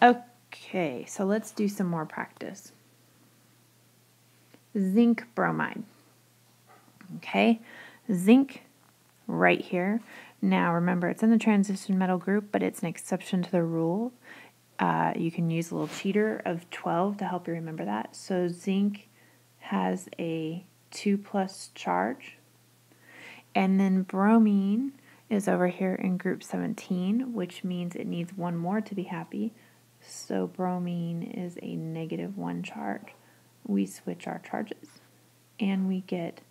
Okay, so let's do some more practice. Zinc bromide. Okay, zinc right here. Now remember, it's in the transition metal group, but it's an exception to the rule. You can use a little cheater of 12 to help you remember that. So zinc has a 2+ charge. And then bromine is over here in group 17, which means it needs one more to be happy. So bromine is a -1 charge. We switch our charges and we get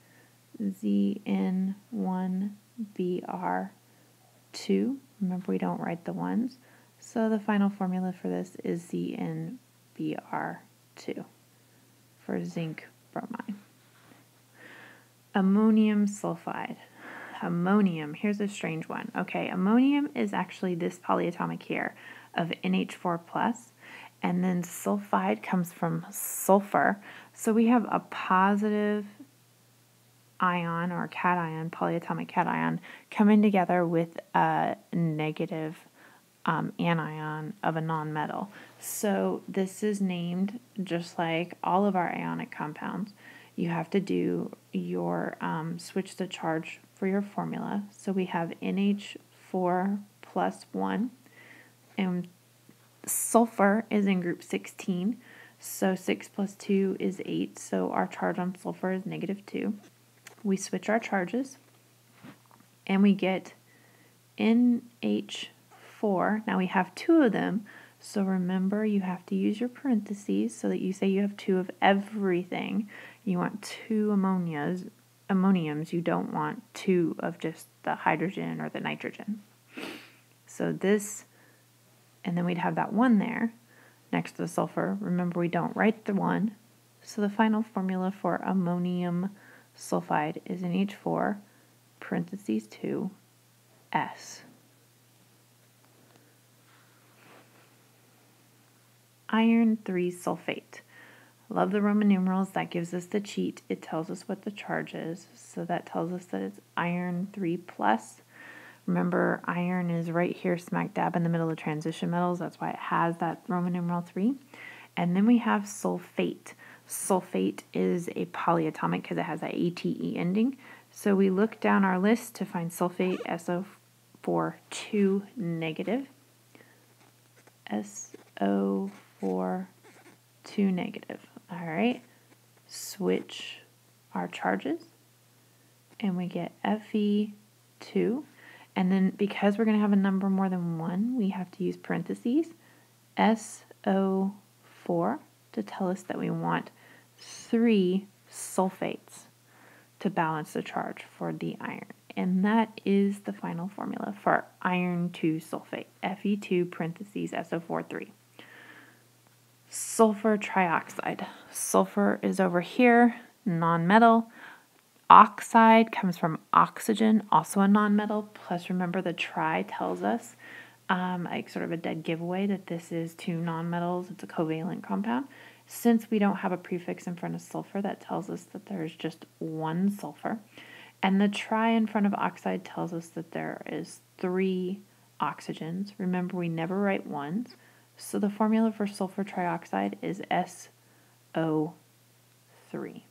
Zn1Br2. Remember, we don't write the ones. So the final formula for this is ZnBr2 for zinc bromide. Ammonium sulfide. Ammonium, here's a strange one. Okay, ammonium is actually this polyatomic here of NH4+, and then sulfide comes from sulfur. So we have a positive ion or cation, polyatomic cation, coming together with a negative anion of a nonmetal. So this is named just like all of our ionic compounds. You have to do your switch the charge for your formula. So we have NH4 plus 1, and sulfur is in group 16. So 6 plus 2 is 8. So our charge on sulfur is -2. We switch our charges and we get NH4. Now we have 2 of them, so remember you have to use your parentheses so that you say you have 2 of everything. You want 2 ammoniums, you don't want 2 of just the hydrogen or the nitrogen. So this, and then we'd have that 1 there next to the sulfur. Remember, we don't write the 1. So the final formula for ammonium sulfide is NH4 parentheses 2S. Iron 3 sulfate. Love the Roman numerals. That gives us the cheat. It tells us what the charge is. So that tells us that it's iron 3+. Remember, iron is right here smack dab in the middle of transition metals. That's why it has that Roman numeral 3. And then we have sulfate. Sulfate is a polyatomic because it has that ATE ending. So we look down our list to find sulfate, SO4 2 negative. SO4 2 negative. All right. Switch our charges and we get Fe2. And then because we're going to have a number more than 1, we have to use parentheses. SO4 to tell us that we want 3 sulfates to balance the charge for the iron. And that is the final formula for iron 2 sulfate, Fe2 parentheses SO4 3. Sulfur trioxide. Sulfur is over here, nonmetal. Oxide comes from oxygen, also a nonmetal. Plus, remember the tri tells us, like sort of a dead giveaway, that this is 2 nonmetals. It's a covalent compound. Since we don't have a prefix in front of sulfur, that tells us that there's just 1 sulfur. And the tri in front of oxide tells us that there is 3 oxygens. Remember, we never write ones. So the formula for sulfur trioxide is SO3.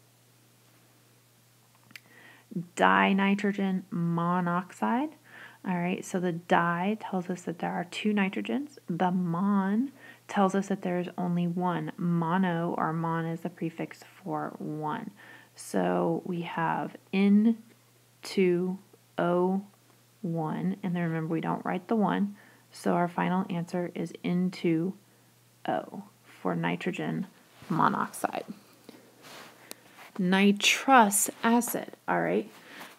Dinitrogen monoxide. All right, so the di tells us that there are 2 nitrogens. The mon tells us that there is only 1. Mono, or mon, is the prefix for 1. So we have N2O1, and then remember we don't write the 1. So our final answer is N2O for nitrogen monoxide. Nitrous acid, all right.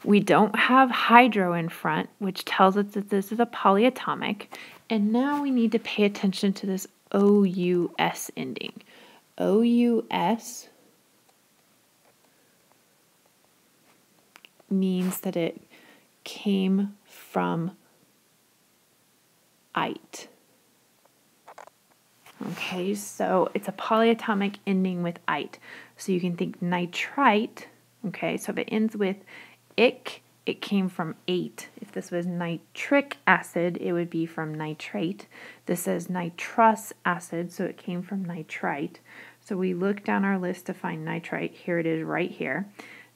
We don't have hydro in front, which tells us that this is a polyatomic. And now we need to pay attention to this OUS ending. OUS means that it came from ite. Okay, so it's a polyatomic ending with ite. So you can think nitrite, okay, so if it ends with ic, it came from 8. If this was nitric acid, it would be from nitrate. This says nitrous acid, so it came from nitrite. So we look down our list to find nitrite. Here it is right here.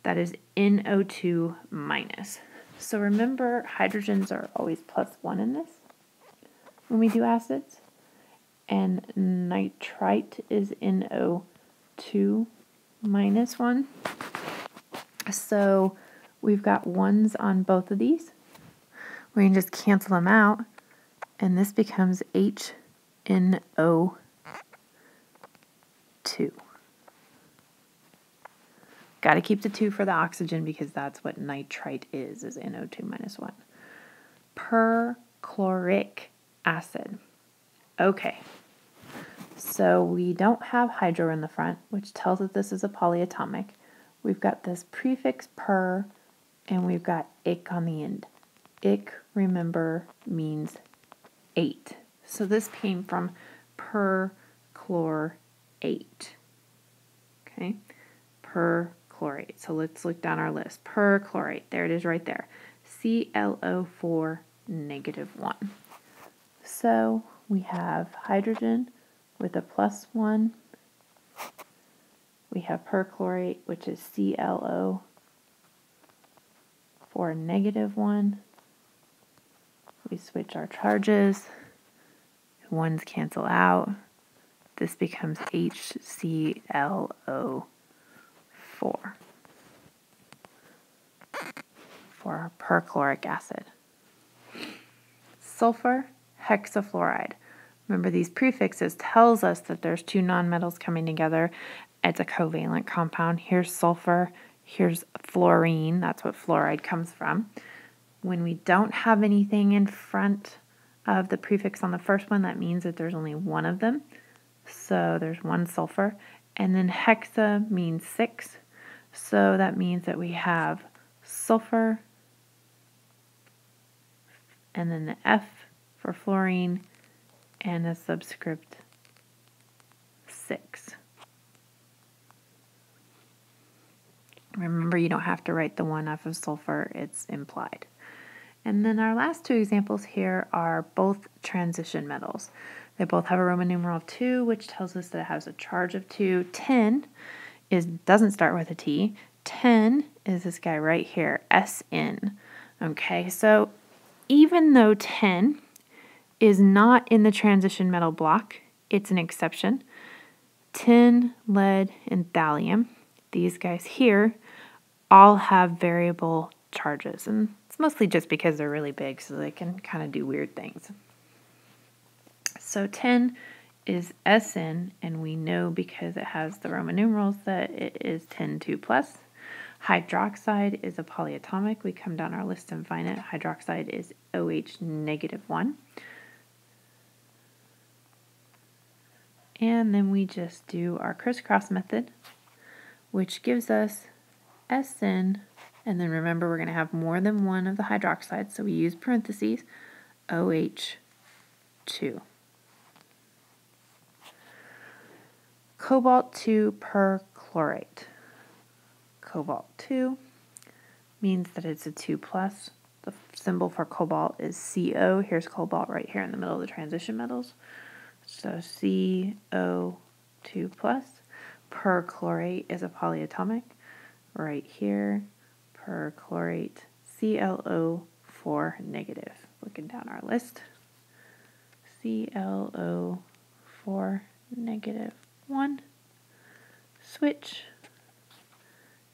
That is NO2 minus. So remember, hydrogens are always +1 in this when we do acids. And nitrite is NO2 minus 1. So we've got 1s on both of these. We can just cancel them out, and this becomes HNO2. Got to keep the 2 for the oxygen because that's what nitrite is NO2 minus 1. Perchloric acid. Okay, so we don't have hydro in the front, which tells us this is a polyatomic. We've got this prefix per, and we've got ic on the end. Ic, remember, means 8. So this came from perchlorate. Okay, perchlorate. So let's look down our list. Perchlorate, there it is right there. ClO4 -1. So we have hydrogen with a +1. We have perchlorate, which is ClO4 -1. We switch our charges. 1s cancel out. This becomes HClO4 for our perchloric acid. Sulfur hexafluoride. Remember, these prefixes tells us that there's 2 nonmetals coming together. It's a covalent compound. Here's sulfur, here's fluorine. That's what fluoride comes from. When we don't have anything in front of the prefix on the first one, that means that there's only one of them. So there's 1 sulfur. And then hexa means 6. So that means that we have sulfur, and then the F for fluorine, and a subscript 6. Remember, you don't have to write the 1F of sulfur, it's implied. And then our last 2 examples here are both transition metals. They both have a Roman numeral of 2, which tells us that it has a charge of 2. Tin doesn't start with a T. Tin is this guy right here, SN. Okay, so even though tin is not in the transition metal block, it's an exception. Tin, lead, and thallium, these guys here, all have variable charges. And it's mostly just because they're really big, so they can kind of do weird things. So tin is SN, and we know because it has the Roman numerals that it is tin 2+. Hydroxide is a polyatomic. We come down our list and find it. Hydroxide is OH -1. And then we just do our crisscross method, which gives us SN, and then remember we're going to have more than one of the hydroxides, so we use parentheses, OH2. Cobalt-2 perchlorate. Cobalt-2 means that it's a 2+. The symbol for cobalt is CO. Here's cobalt right here in the middle of the transition metals. So CO2+. Perchlorate is a polyatomic. Right here, perchlorate, ClO4 -. Looking down our list. ClO4 -1. Switch.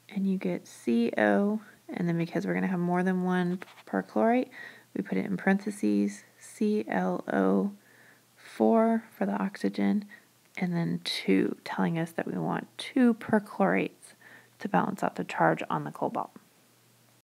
And you get CO, and then because we're going to have more than one perchlorate, we put it in parentheses, ClO4 for the oxygen, and then 2, telling us that we want 2 perchlorates to balance out the charge on the cobalt.